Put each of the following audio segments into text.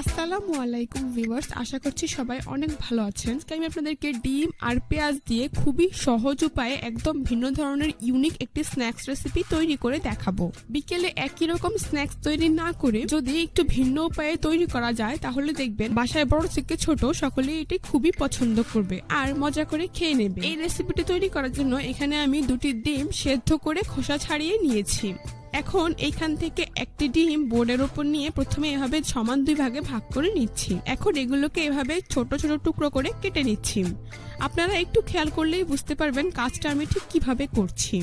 আসসালামু আলাইকুম ভিউয়ার্স, আশা করছি সবাই অনেক ভালো আছেন। আমি আপনাদেরকে ডিম আর পেঁয়াজ দিয়ে খুবই সহজ উপায়ে একদম ভিন্ন ধরনের ইউনিক একটি স্ন্যাক্স রেসিপি তৈরি করে দেখাবো। বিকেলে একই রকম স্ন্যাক্স তৈরি না করে যদি একটু ভিন্ন উপায়ে তৈরি করা যায় তাহলে দেখবেন বাসায় বড় থেকে ছোট সকলেই এটি খুবই পছন্দ করবে আর মজা করে খেয়ে নেবে। এই রেসিপিটি তৈরি করার জন্য এখানে আমি 2টি ডিম সেদ্ধ করে খোসা ছাড়িয়ে নিয়েছি। এখন এইখান থেকে একটি ডিম বোর্ডের উপর নিয়ে প্রথমে এভাবে সমান 2 ভাগে ভাগ করে নিচ্ছি। এখন এগুলোকে এভাবে ছোট ছোট টুকরো করে কেটে নিচ্ছি। আপনারা একটু খেয়াল করলেই বুঝতে পারবেন কাজটা আমি ঠিক কিভাবে করছি।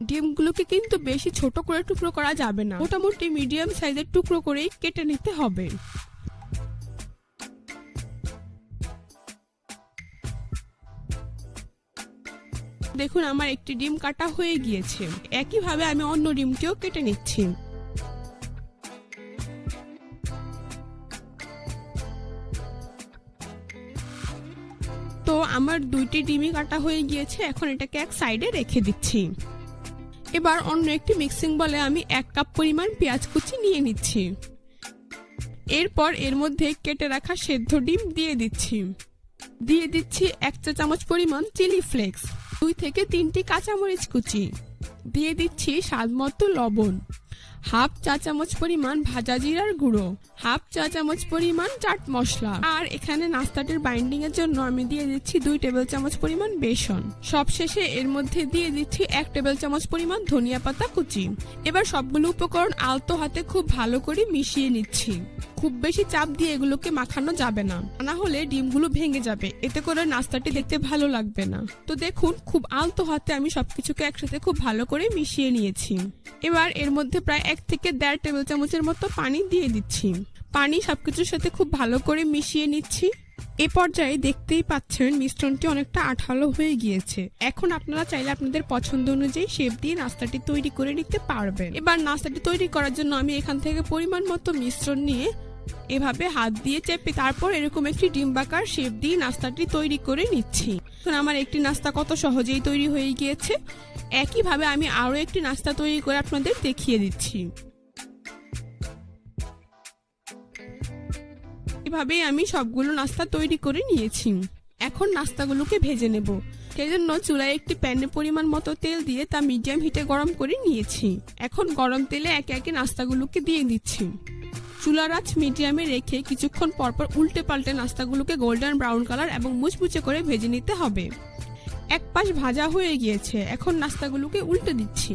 ডিমগুলোকে কিন্তু বেশি ছোট করে টুকরো করা যাবে না, মোটামুটি মিডিয়াম সাইজের টুকরো করেই কেটে নিতে হবে। দেখুন আমার একটি ডিম কাটা হয়ে গিয়েছে। একইভাবে আমি অন্য ডিমটিও কেটে নিচ্ছি। তো আমার 2টি ডিমই কাটা হয়ে গিয়েছে, এখন এটাকে এক সাইডে রেখে দিচ্ছি। এবার অন্য একটি মিক্সিং বলে আমি 1 কাপ পরিমাণ পেঁয়াজ কুচি নিয়ে নিচ্ছি। এরপর এর মধ্যে কেটে রাখা সেদ্ধ ডিম দিয়ে দিচ্ছি। 1 চা চামচ পরিমাণ চিলি ফ্লেক্স, 2 থেকে 3টি কাঁচামরিচ কুচি, দিয়ে দিচ্ছি স্বাদমতো লবণ, 1/2 চা চামচ পরিমাণ ভাজা জিরার গুঁড়ো, 1/2 চা চামচ পরিমাণ চাট মশলা, আর এখানে নাস্তাটির বাইন্ডিং এর জন্য আমি দিয়ে দিচ্ছি 2 টেবিল চামচ পরিমাণ বেসন। সবশেষে এর মধ্যে দিয়ে দিচ্ছি 1 টেবিল চামচ পরিমাণ ধনিয়া পাতা কুচি। এবার সবগুলো উপকরণ আলতো হাতে খুব ভালো করে মিশিয়ে নিচ্ছি। খুব বেশি চাপ দিয়ে এগুলোকে মাখানো যাবে না, না হলে ডিমগুলো ভেঙে যাবে, এতে করে নাস্তাটি দেখতে ভালো লাগবে না। তো দেখুন খুব আলতো হাতে আমি সবকিছুকে একসাথে খুব ভালো করে মিশিয়ে নিয়েছি। এবার এর মধ্যে প্রায় 1 থেকে 1.5 টেবিল চামচের মতো পানি দিয়ে দিচ্ছি। পানি সবকিছুর সাথে খুব ভালো করে মিশিয়ে নিচ্ছি। এ পর্যায়ে দেখতেই পাচ্ছেন মিশ্রণটি অনেকটা আঠালো হয়ে গিয়েছে। এখন আপনারা চাইলে আপনাদের পছন্দ অনুযায়ী শেপ দিয়ে নাস্তাটি তৈরি করে নিতে পারবেন। এবার নাস্তাটি তৈরি করার জন্য আমি এখান থেকে পরিমাণ মতো মিশ্রণ নিয়ে এভাবে হাত দিয়ে চেপে তারপর এরকম একটি ডিম্বাকার শেপ দিয়ে নাস্তাটি তৈরি করে নিচ্ছি। আমার একটি নাস্তা কত সহজেই তৈরি হয়ে গিয়েছে। একইভাবে আমি আরো একটি নাস্তা তৈরি করে আপনাদের দেখিয়ে দিচ্ছি। এভাবেই আমি সবগুলো নাস্তা তৈরি করে নিয়েছি। এখন নাস্তাগুলোকে ভেজে নেব। সেজন্য চুলায় একটি প্যানে পরিমাণ মতো তেল দিয়ে তা মিডিয়াম হিটে গরম করে নিয়েছি। এখন গরম তেলে একে একে নাস্তাগুলোকে দিয়ে দিচ্ছি। চুলার আঁচ মিডিয়ামে রেখে কিছুক্ষণ পরপর উল্টে পাল্টে নাস্তাগুলোকে গোল্ডেন ব্রাউন কালার এবং মুচমুচে করে ভেজে নিতে হবে। এক পাশ ভাজা হয়ে গিয়েছে, এখন নাস্তাগুলোকে উল্টে দিচ্ছি।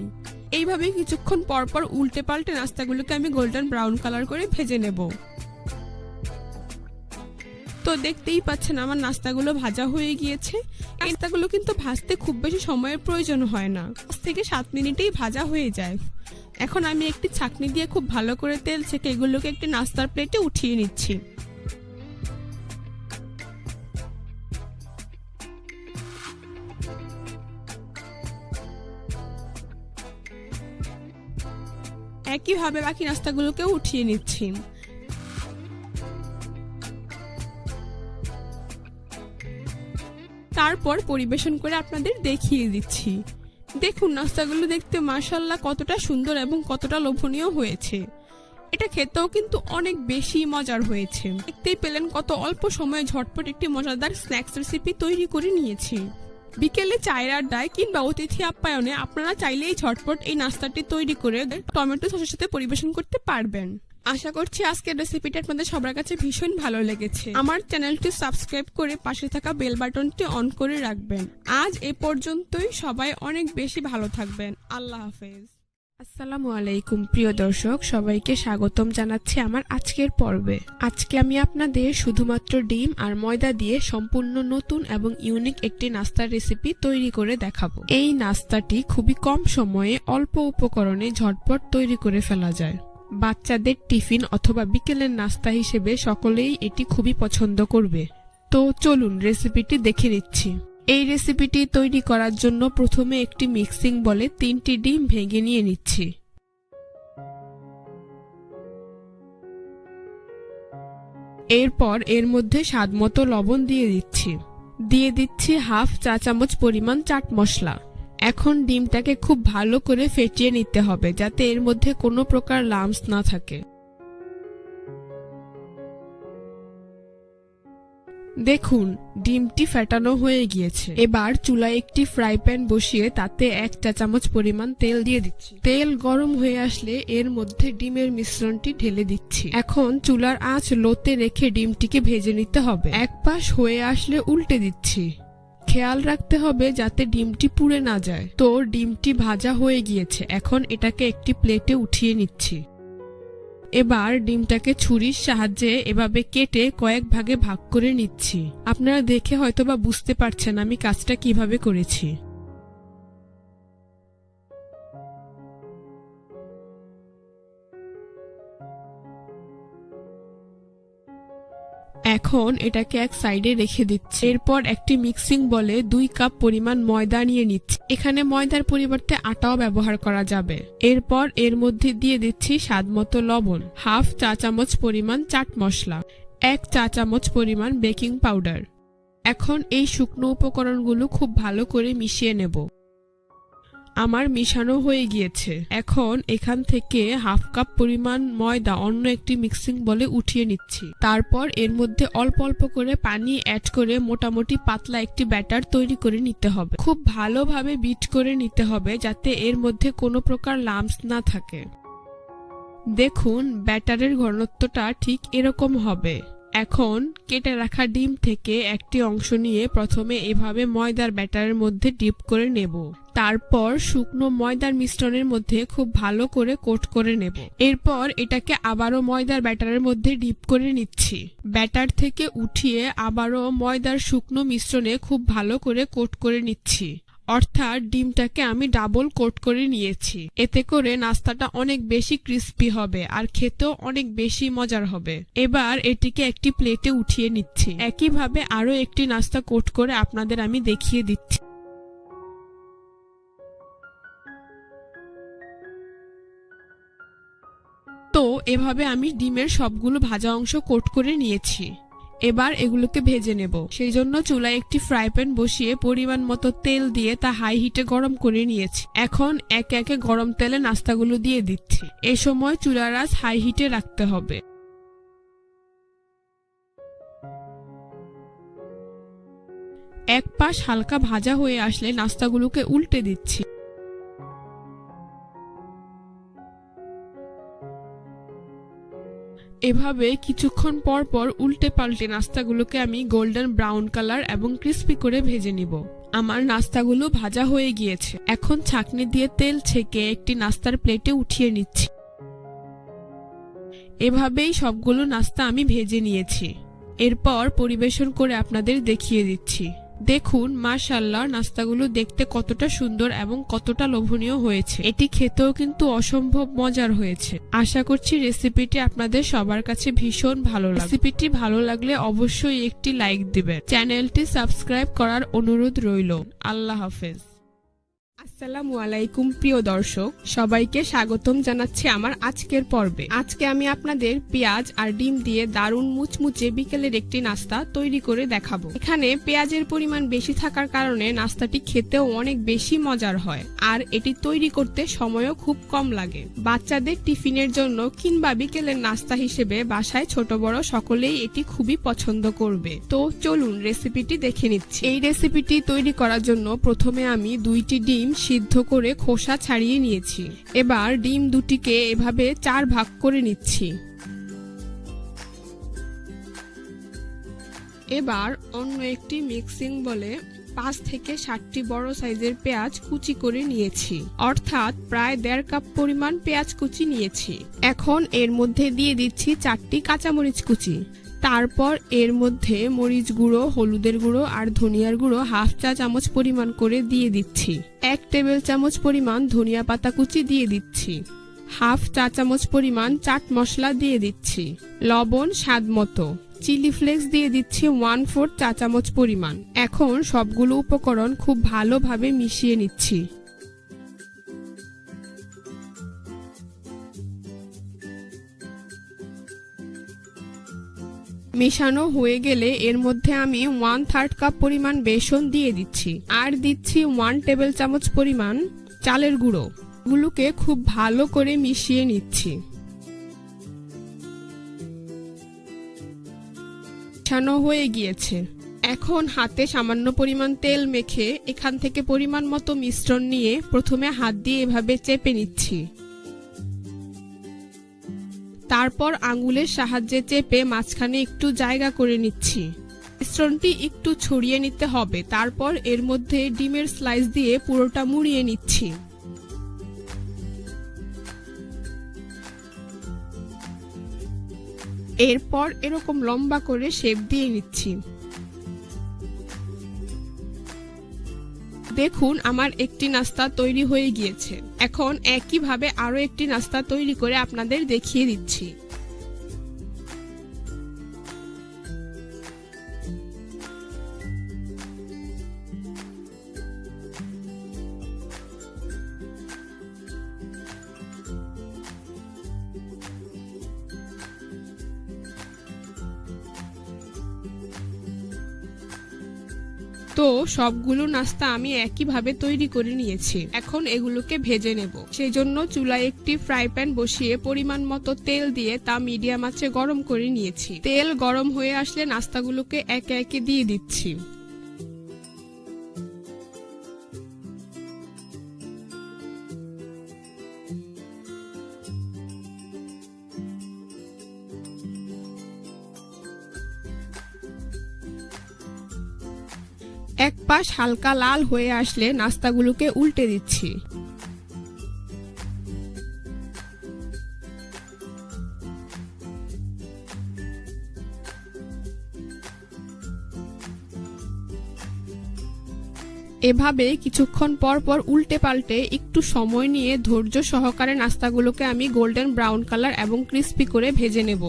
এইভাবে কিছুক্ষণ পরপর উল্টে পাল্টে নাস্তাগুলোকে আমি গোল্ডেন ব্রাউন কালার করে ভেজে নেব। তো দেখতেই পাচ্ছেন আমার নাস্তাগুলো ভাজা হয়ে গিয়েছে। নাস্তাগুলো কিন্তু ভাজতে খুব বেশি সময়ের প্রয়োজন হয় না, 5 থেকে 7 মিনিটেই ভাজা হয়ে যায়। এখন আমি একটি ছাঁকনি দিয়ে খুব ভালো করে তেল ছেঁকে এগুলোকে একটি নাস্তার প্লেটে উঠিয়ে নিচ্ছি। একইভাবে বাকি নাস্তাগুলোকে উঠিয়ে নিচ্ছি। তারপর পরিবেশন করে আপনাদের দেখিয়ে দিচ্ছি। দেখুন নাস্তাগুলো দেখতে মাশাআল্লাহ কতটা সুন্দর এবং কতটা লোভনীয় হয়েছে। এটা খেতেও কিন্তু অনেক বেশি মজার হয়েছে। দেখতেই পেলেন কত অল্প সময়ে ঝটপট একটি মজাদার স্ন্যাক্স রেসিপি তৈরি করে নিয়েছি। বিকেলে চায়ের আড্ডায় কিংবা অতিথি আপ্যায়নে আপনারা চাইলেই ঝটপট এই নাস্তাটি তৈরি করে টমেটো সসের সাথে পরিবেশন করতে পারবেন। আশা করছি আজকের রেসিপিটা আপনাদের সবার কাছে ভীষণ ভালো লেগেছে। আমার চ্যানেলটি সাবস্ক্রাইব করে পাশে থাকা বেল বাটনটি অন করে রাখবেন। আজ এ পর্যন্তই, সবাই অনেক বেশি ভালো থাকবেন। আল্লাহ হাফেজ। আসসালামু আলাইকুম প্রিয় দর্শক, সবাইকে স্বাগতম জানাচ্ছি আমার আজকের পর্বে। আজকে আমি আপনাদের শুধুমাত্র ডিম আর ময়দা দিয়ে সম্পূর্ণ নতুন এবং ইউনিক একটি নাস্তার রেসিপি তৈরি করে দেখাবো। এই নাস্তাটি খুবই কম সময়ে অল্প উপকরণে ঝটপট তৈরি করে ফেলা যায়। বাচ্চাদের টিফিন অথবা বিকেলের নাস্তা হিসেবে সকলেই এটি খুবই পছন্দ করবে। তো চলুন রেসিপিটি দেখে নিচ্ছি। এই রেসিপিটি তৈরি করার জন্য প্রথমে একটি মিক্সিং বলে 3টি ডিম ভেঙে নিয়ে নিচ্ছি। এরপর এর মধ্যে স্বাদমতো লবণ দিয়ে দিচ্ছি। 1/2 চা চামচ পরিমাণ চাট মশলা। এখন ডিমটাকে খুব ভালো করে ফেটিয়ে নিতে হবে যাতে এর মধ্যে কোনো প্রকার লাম্পস না থাকে। দেখুন ডিমটি ফেটানো হয়ে গিয়েছে। এবার চুলায় একটি ফ্রাই প্যান বসিয়ে তাতে 1 চা চামচ পরিমাণ তেল দিয়ে দিচ্ছি। তেল গরম হয়ে আসলে এর মধ্যে ডিমের মিশ্রণটি ঢেলে দিচ্ছি। এখন চুলার আঁচ লোতে রেখে ডিমটিকে ভেজে নিতে হবে। এক পাশ হয়ে আসলে উল্টে দিচ্ছি। খেয়াল রাখতে হবে যাতে ডিমটি পুড়ে না যায়। তো ডিমটি ভাজা হয়ে গিয়েছে, এখন এটাকে একটি প্লেটে উঠিয়ে নিচ্ছি। এবার ডিমটাকে ছুরির সাহায্যে এভাবে কেটে কয়েক ভাগে ভাগ করে নিচ্ছি। আপনারা দেখে হয়তোবা বুঝতে পারছেন আমি কাজটা কিভাবে করেছি। এখন এটাকে এক সাইডে রেখে দিচ্ছি। এরপর একটি মিক্সিং বলে 2 কাপ পরিমাণ ময়দা নিয়ে নিচ্ছি। এখানে ময়দার পরিবর্তে আটাও ব্যবহার করা যাবে। এরপর এর মধ্যে দিয়ে দিচ্ছি স্বাদমতো লবণ, 1/2 চা চামচ পরিমাণ চাট মশলা, 1 চা চামচ পরিমাণ বেকিং পাউডার। এখন এই শুকনো উপকরণগুলো খুব ভালো করে মিশিয়ে নেব। আমার মিশানো হয়ে গিয়েছে। এখন এখান থেকে 1/2 কাপ পরিমাণ ময়দা অন্য একটি মিক্সিং বলে উঠিয়ে নিচ্ছি। তারপর এর মধ্যে অল্প অল্প করে পানি অ্যাড করে মোটামুটি পাতলা একটি ব্যাটার তৈরি করে নিতে হবে। খুব ভালোভাবে বিট করে নিতে হবে যাতে এর মধ্যে কোনো প্রকার লাম্পস না থাকে। দেখুন ব্যাটারের ঘনত্বটা ঠিক এরকম হবে। এখন কেটে রাখা ডিম থেকে একটি অংশ নিয়ে প্রথমে এভাবে ময়দার ব্যাটারের মধ্যে ডিপ করে নেব। তারপর শুকনো ময়দার মিশ্রণের মধ্যে খুব ভালো করে কোট করে নেব। এরপর এটাকে আবারও ময়দার ব্যাটারের মধ্যে ডিপ করে নিচ্ছি। ব্যাটার থেকে উঠিয়ে আবারও ময়দার শুকনো মিশ্রণে খুব ভালো করে কোট করে নিচ্ছি। অর্থাৎ ডিমটাকে আমি ডাবল কোট করে নিয়েছি। এতে করে নাস্তাটা অনেক বেশি ক্রিস্পি হবে আর খেতেও অনেক বেশি মজার হবে। এবার এটিকে একটি প্লেটে উঠিয়ে নিচ্ছি। একইভাবে আরো একটি নাস্তা কোট করে আপনাদের আমি দেখিয়ে দিচ্ছি। তো এভাবে আমি ডিমের সবগুলো ভাজা অংশ কোট করে নিয়েছি। এবার এগুলোকে ভেজে নেব। সেই জন্য চুলায় একটি ফ্রাই প্যান বসিয়ে পরিমাণ মতো তেল দিয়ে তা হাই হিটে গরম করে নিয়েছি। এখন একে একে গরম তেলে নাস্তাগুলো দিয়ে দিচ্ছি। এ সময় চুলার আঁচ হাই হিটে রাখতে হবে। এক পাশ হালকা ভাজা হয়ে আসলে নাস্তাগুলোকে উল্টে দিচ্ছি। এভাবে কিছুক্ষণ পর পর উল্টে পাল্টে নাস্তাগুলোকে আমি গোল্ডেন ব্রাউন কালার এবং ক্রিস্পি করে ভেজে নিব। আমার নাস্তাগুলো ভাজা হয়ে গিয়েছে। এখন ছাঁকনি দিয়ে তেল ছেঁকে একটি নাস্তার প্লেটে উঠিয়ে নিচ্ছি। এভাবেই সবগুলো নাস্তা আমি ভেজে নিয়েছি। এরপর পরিবেশন করে আপনাদের দেখিয়ে দিচ্ছি। দেখুন মাশাআল্লাহ নাস্তাগুলো দেখতে কতটা সুন্দর এবং কতটা লোভনীয় হয়েছে। এটি খেতেও কিন্তু অসম্ভব মজার হয়েছে। আশা করছি রেসিপিটি আপনাদের সবার কাছে ভীষণ ভালো লাগবে। রেসিপিটি ভালো লাগলে অবশ্যই একটি লাইক দিবেন। চ্যানেলটি সাবস্ক্রাইব করার অনুরোধ রইল। আল্লাহ হাফেজ। আসসালামু আলাইকুম প্রিয় দর্শক, সবাইকে স্বাগতম জানাচ্ছি আমার আজকের পর্বে। আজকে আমি আপনাদের পেঁয়াজ আর ডিম দিয়ে দারুণ মুচমুচে বিকেলের একটি নাস্তা তৈরি করে দেখাবো। এখানে পেঁয়াজের পরিমাণ বেশি থাকার কারণে নাস্তাটি খেতেও অনেক বেশি মজার হয় আর এটি তৈরি করতে সময়ও খুব কম লাগে। বাচ্চাদের টিফিনের জন্য কিংবা বিকেলের নাস্তা হিসেবে বাসায় ছোট বড় সকলেই এটি খুবই পছন্দ করবে। তো চলুন রেসিপিটি দেখে নিচ্ছি। এই রেসিপিটি তৈরি করার জন্য প্রথমে আমি 2টি ডিম সিদ্ধ করে খোসা ছাড়িয়ে নিয়েছি। এবার ডিম দুটিকে এভাবে 4 ভাগ করে নিচ্ছি। এবার অন্য একটি মিক্সিং বলে 5 থেকে 7টি বড় সাইজের পেঁয়াজ কুচি করে নিয়েছি। অর্থাৎ প্রায় 1.5 কাপ পরিমাণ পেঁয়াজ কুচি নিয়েছি। এখন এর মধ্যে দিয়ে দিচ্ছি 4টি কাঁচামরিচ কুচি। তারপর এর মধ্যে মরিচ গুঁড়ো, হলুদের গুঁড়ো আর ধনিয়ার গুঁড়ো 1/2 চা চামচ পরিমাণ করে দিয়ে দিচ্ছি। 1 টেবিল চামচ পরিমাণ ধনিয়া পাতা কুচি দিয়ে দিচ্ছি। 1/2 চা চামচ পরিমাণ চাট মশলা দিয়ে দিচ্ছি। লবণ স্বাদ মতো। চিলি ফ্লেক্স দিয়ে দিচ্ছি 1/4 চা চামচ পরিমাণ। এখন সবগুলো উপকরণ খুব ভালোভাবে মিশিয়ে নিচ্ছি। মেশানো হয়ে গেলে এর মধ্যে আমি 1/3 কাপ পরিমাণ বেসন দিয়ে দিচ্ছি আর দিচ্ছি 1 টেবিল চামচ পরিমাণ চালের গুঁড়ো। গুলোকে খুব ভালো করে মিশিয়ে নিচ্ছি। মেশানো হয়ে গিয়েছে। এখন হাতে সামান্য পরিমাণ তেল মেখে এখান থেকে পরিমাণ মতো মিশ্রণ নিয়ে প্রথমে হাত দিয়ে এভাবে চেপে নিচ্ছি। তারপর আঙ্গুলের সাহায্যে চেপে মাঝখানে একটু জায়গা করে নিচ্ছি। মিশ্রণটি একটু ছড়িয়ে নিতে হবে। তারপর এর মধ্যে ডিমের স্লাইস দিয়ে পুরোটা মুড়িয়ে নিচ্ছি। এরপর এরকম লম্বা করে শেপ দিয়ে নিচ্ছি। দেখুন আমার একটি নাস্তা তৈরি হয়ে গিয়েছে। এখন একইভাবে আরো একটি নাস্তা তৈরি করে আপনাদের দেখিয়ে দিচ্ছি। তো সবগুলো নাস্তা আমি একইভাবে তৈরি করে নিয়েছি। এখন এগুলোকে ভেজে নেব। সেই জন্য চুলায় একটি ফ্রাই প্যান বসিয়ে পরিমাণ মতো তেল দিয়ে তা মিডিয়াম আঁচে গরম করে নিয়েছি। তেল গরম হয়ে আসলে নাস্তাগুলোকে একে একে দিয়ে দিচ্ছি। এক পাশ হালকা লাল হয়ে আসলে নাস্তাগুলোকে উল্টে দিচ্ছি। এভাবে কিছুক্ষণ পর পর উল্টে পাল্টে একটু সময় নিয়ে ধৈর্য সহকারে নাস্তাগুলোকে আমি গোল্ডেন ব্রাউন কালার এবং ক্রিস্পি করে ভেজে নেব।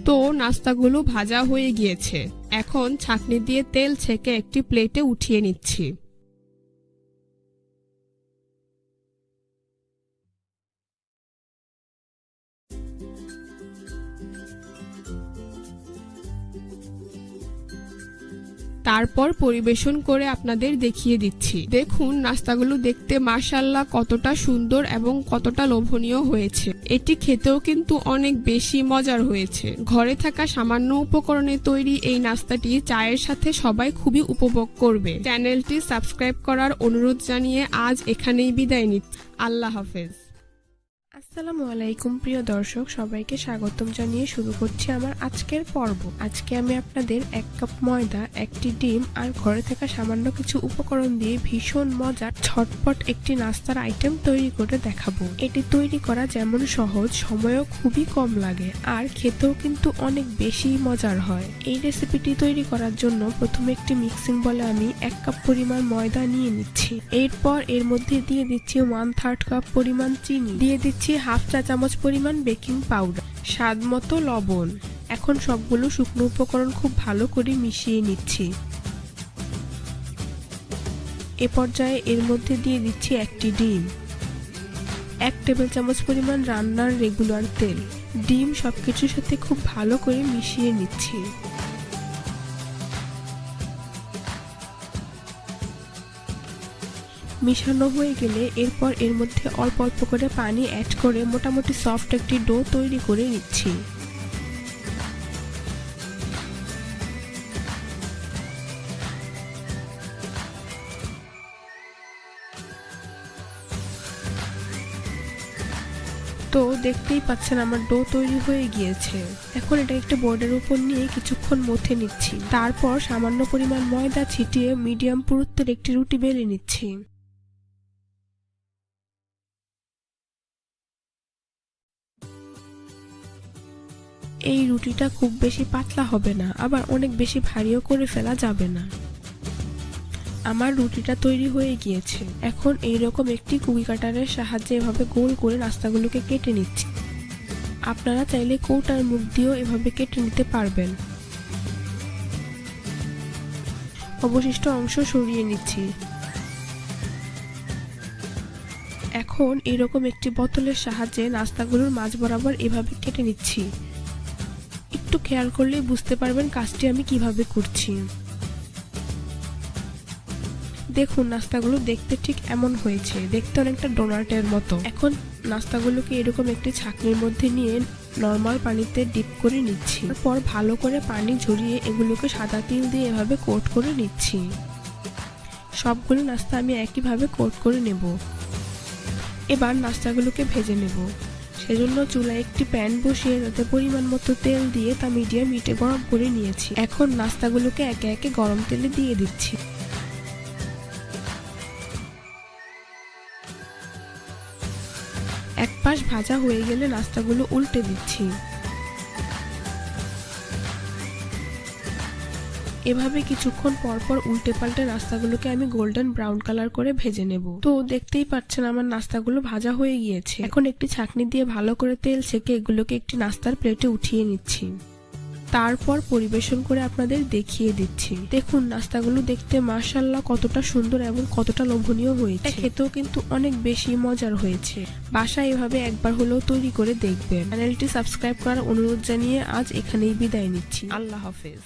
তো নাস্তাগুলো ভাজা হয়ে গিয়েছে। এখন ছাঁকনি দিয়ে তেল ছেঁকে একটি প্লেটে উঠিয়ে নিচ্ছি। তারপর পরিবেশন করে আপনাদের দেখিয়ে দিচ্ছি। দেখুন নাস্তাগুলো দেখতে মাশাআল্লাহ কতটা সুন্দর এবং কতটা লোভনীয় হয়েছে। এটি খেতেও কিন্তু অনেক বেশি মজার হয়েছে। ঘরে থাকা সামান্য উপকরণে তৈরি এই নাস্তাটি চায়ের সাথে সবাই খুবই উপভোগ করবে। চ্যানেলটি সাবস্ক্রাইব করার অনুরোধ জানিয়ে আজ এখানেই বিদায় নিচ্ছি। আল্লাহ হাফেজ। আসসালামু আলাইকুম প্রিয় দর্শক, সবাইকে স্বাগতম জানিয়ে শুরু করছি আমার আজকের পর্ব। আজকে আমি আপনাদের 1 কাপ ময়দা, একটি ডিম আর ঘরে থাকা সামান্য কিছু উপকরণ দিয়ে ভীষণ মজার ঝটপট একটি নাস্তার আইটেম তৈরি করে দেখাবো। এটি তৈরি করা যেমন সহজ, সময়ও খুবই কম লাগে আর খেতেও কিন্তু অনেক বেশি মজার হয়। এই রেসিপিটি তৈরি করার জন্য প্রথমে একটি মিক্সিং বলে আমি 1 কাপ পরিমাণ ময়দা নিয়ে নিচ্ছি। এরপর এর মধ্যে দিয়ে দিচ্ছি 1/3 কাপ পরিমাণ চিনি, দিয়ে দিচ্ছি হাফ চা চামচ পরিমাণ বেকিং পাউডার, স্বাদ মতো লবণ। এখন সবগুলো শুকনো উপকরণ খুব ভালো করে মিশিয়ে নিচ্ছি। এ পর্যায়ে এর মধ্যে দিয়ে দিচ্ছি একটি ডিম, 1 টেবিল চামচ পরিমাণ রান্নার রেগুলার তেল। ডিম সবকিছুর সাথে খুব ভালো করে মিশিয়ে নিচ্ছি। মিশানো হয়ে গেলে এরপর এর মধ্যে অল্প অল্প করে পানি অ্যাড করে মোটামুটি সফট একটি ডো তৈরি করে নিচ্ছি। তো দেখতেই পাচ্ছেন আমার ডো তৈরি হয়ে গিয়েছে। এখন এটা একটা বোর্ডের উপর নিয়ে কিছুক্ষণ মথে নিচ্ছি। তারপর সামান্য পরিমাণ ময়দা ছিটিয়ে মিডিয়াম পুরুত্বের একটি রুটি বেলে নিচ্ছি। এই রুটিটা খুব বেশি পাতলা হবে না, আবার অনেক বেশি ভারীও করে ফেলা যাবে না। আমার রুটিটা তৈরি হয়ে গিয়েছে। এখন এইরকম একটি কুকি কাটারের সাহায্যে এভাবে গোল করে নাস্তাগুলোকে কেটে নিচ্ছি। আপনারা চাইলে কৌটার মুখ দিয়েও এভাবে কেটে নিতে পারবেন। অবশিষ্ট অংশ সরিয়ে নিচ্ছি। এখন এরকম একটি বোতলের সাহায্যে নাস্তাগুলোর মাঝ বরাবর এভাবে কেটে নিচ্ছি। একটু খেয়াল করলেই বুঝতে পারবেন কাজটি আমি কিভাবে করছি। দেখুন নাস্তাগুলো দেখতে ঠিক এমন হয়েছে, দেখতে অনেকটা ডোনাটের মতো। এখন নাস্তাগুলোকে এরকম একটি ছাঁকনির মধ্যে নিয়ে নর্মাল পানিতে ডিপ করে নিচ্ছি। তারপর ভালো করে পানি ঝরিয়ে এগুলোকে সাদা তিল দিয়ে এভাবে কোট করে নিচ্ছি। সবগুলো নাস্তা আমি একইভাবে কোট করে নেব। এবার নাস্তাগুলোকে ভেজে নেব। সেজন্য চুলায় একটি প্যান বসিয়ে তাতে পরিমাণ মতো তেল দিয়ে তা মিডিয়াম হিটে গরম করে নিয়েছি। এখন নাস্তাগুলোকে একে একে গরম তেলে দিয়ে দিচ্ছি। এক পাশ ভাজা হয়ে গেলে নাস্তাগুলো উল্টে দিচ্ছি। এভাবে কিছুক্ষণ পর পর উল্টে পাল্টে নাস্তাগুলোকে আমি গোল্ডেন ব্রাউন কালার করে ভেজে নেব। তো দেখতেই পাচ্ছেন আমার নাস্তাগুলো ভাজা হয়ে গিয়েছে। এখন একটি ছাঁকনি দিয়ে ভালো করে তেল ছেঁকে এগুলোকে একটি নাস্তার প্লেটে উঠিয়ে নিচ্ছি। তারপর পরিবেশন করে আপনাদের দেখিয়ে দিচ্ছি। দেখুন নাস্তাগুলো দেখতে মাশাআল্লাহ কতটা সুন্দর এবং কতটা লোভনীয় হয়েছে। খেতেও কিন্তু অনেক বেশি মজার হয়েছে। বাসায় এভাবে একবার হলেও তৈরি করে দেখবেন। চ্যানেলটি সাবস্ক্রাইব করার অনুরোধ জানিয়ে আজ এখানেই বিদায় নিচ্ছি। আল্লাহ হাফেজ।